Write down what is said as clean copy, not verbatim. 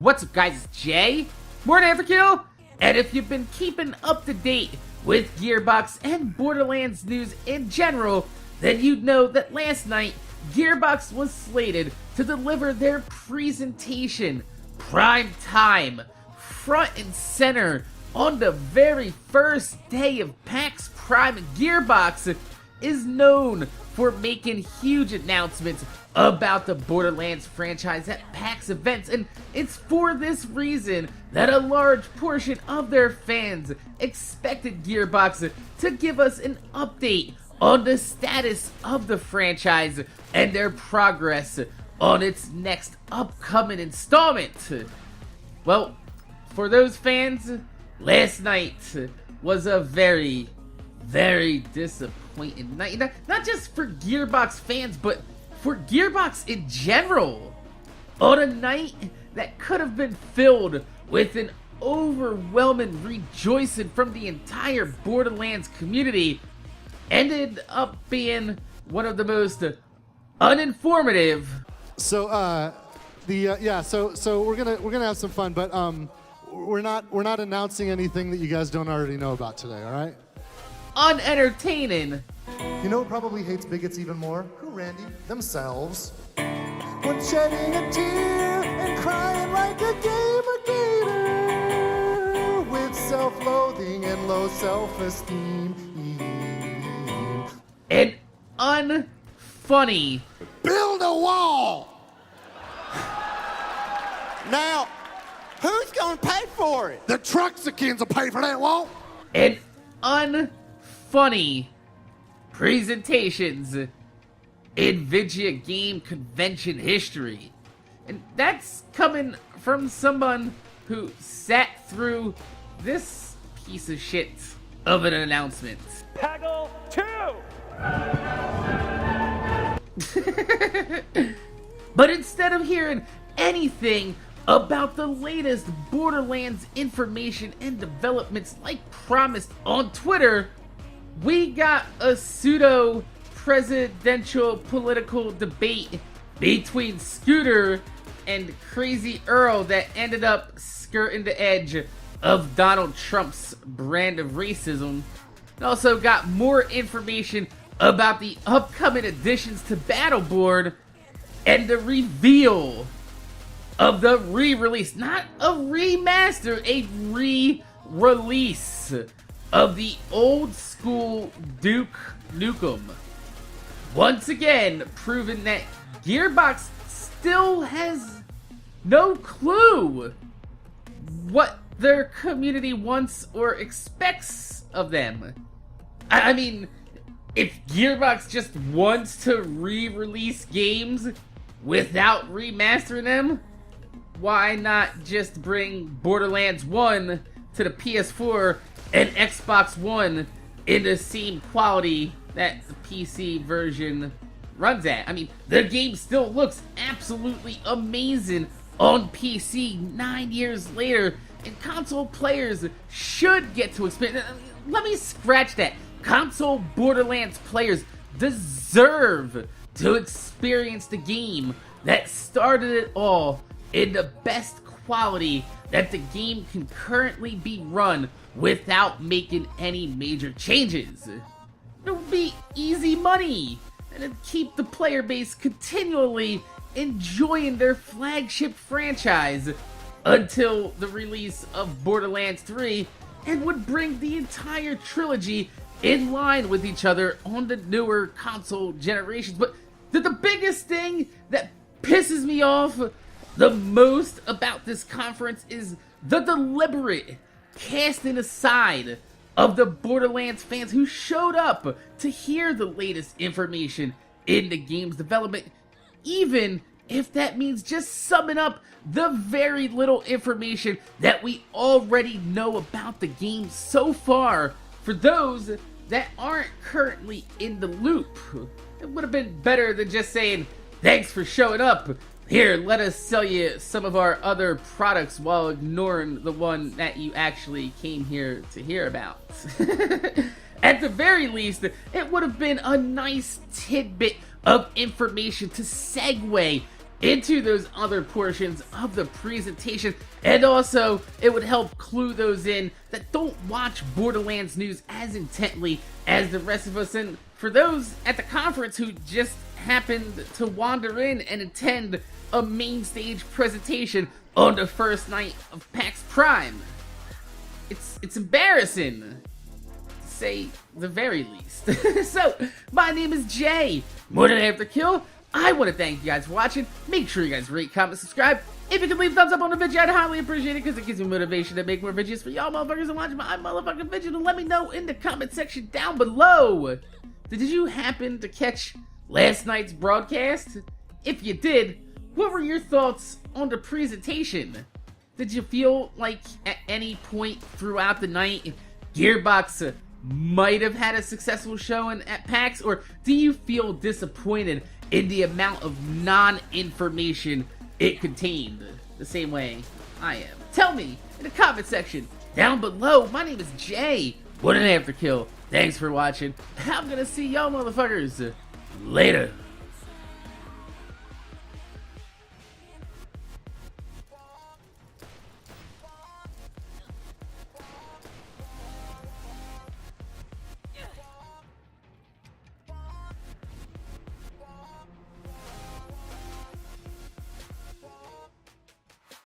What's up, guys? It's Jay, MorninAfterKill, and if you've been keeping up to date with Gearbox and Borderlands news in general, then you'd know that last night, Gearbox was slated to deliver their presentation, prime time, front and center, on the very first day of PAX Prime. Gearbox is known for making huge announcements about the Borderlands franchise at PAX events, and it's for this reason that a large portion of their fans expected Gearbox to give us an update on the status of the franchise and their progress on its next upcoming installment. Well, for those fans, last night was a very, very disappointing night. Not just for Gearbox fans, but for Gearbox in general. On a night that could have been filled with an overwhelming rejoicing from the entire Borderlands community, ended up being one of the most uninformative. So so we're gonna have some fun, but we're not announcing anything that you guys don't already know about today, all right? Unentertaining. You know who probably hates bigots even more? Who, Randy? Themselves. When shedding a tear and crying like a gamer with self-loathing and low self-esteem. And unfunny. Build a wall! Now, who's gonna pay for it? The Truxicans will pay for that wall. And unfunny presentations in video game convention history. And that's coming from someone who sat through this piece of shit of an announcement. Peggle 2! But instead of hearing anything about the latest Borderlands information and developments like promised on Twitter, we got a pseudo-presidential political debate between Scooter and Crazy Earl that ended up skirting the edge of Donald Trump's brand of racism. We also got more information about the upcoming additions to Battleboard and the reveal of the re-release, not a remaster, a re-release of the old school Duke Nukem. Once again, proving that Gearbox still has no clue what their community wants or expects of them. I mean, if Gearbox just wants to re-release games without remastering them, why not just bring Borderlands 1 to the PS4 and Xbox One in the same quality that the PC version runs at? I mean, the game still looks absolutely amazing on PC 9 years later, and console players should get to experience. Let me scratch that. Console Borderlands players deserve to experience the game that started it all in the best quality that the game can currently be run without making any major changes. It would be easy money, and it'd keep the player base continually enjoying their flagship franchise until the release of Borderlands 3, and would bring the entire trilogy in line with each other on the newer console generations. But the biggest thing that pisses me off the most about this conference is the deliberate casting aside of the Borderlands fans who showed up to hear the latest information in the game's development, even if that means just summing up the very little information that we already know about the game so far for those that aren't currently in the loop. It would have been better than just saying, "Thanks for showing up. Here, let us sell you some of our other products," while ignoring the one that you actually came here to hear about. At the very least, it would have been a nice tidbit of information to segue into those other portions of the presentation, and also it would help clue those in that don't watch Borderlands news as intently as the rest of us. And for those at the conference who just happened to wander in and attend a main stage presentation on the first night of PAX Prime, it's embarrassing, to say the very least. So, my name is Jay, MorninAfterKill. I want to thank you guys for watching. Make sure you guys rate, comment, subscribe. If you can leave a thumbs up on the video, I'd highly appreciate it, because it gives me motivation to make more videos for y'all motherfuckers and watch my motherfucking video. And let me know in the comment section down below, did you happen to catch last night's broadcast? If you did, what were your thoughts on the presentation? Did you feel like at any point throughout the night Gearbox might have had a successful showing at PAX, or do you feel disappointed in the amount of non-information it contained, the same way I am? Tell me in the comment section down below. My name is Jay, MorninAfterKill. Thanks for watching. I'm gonna see y'all motherfuckers later.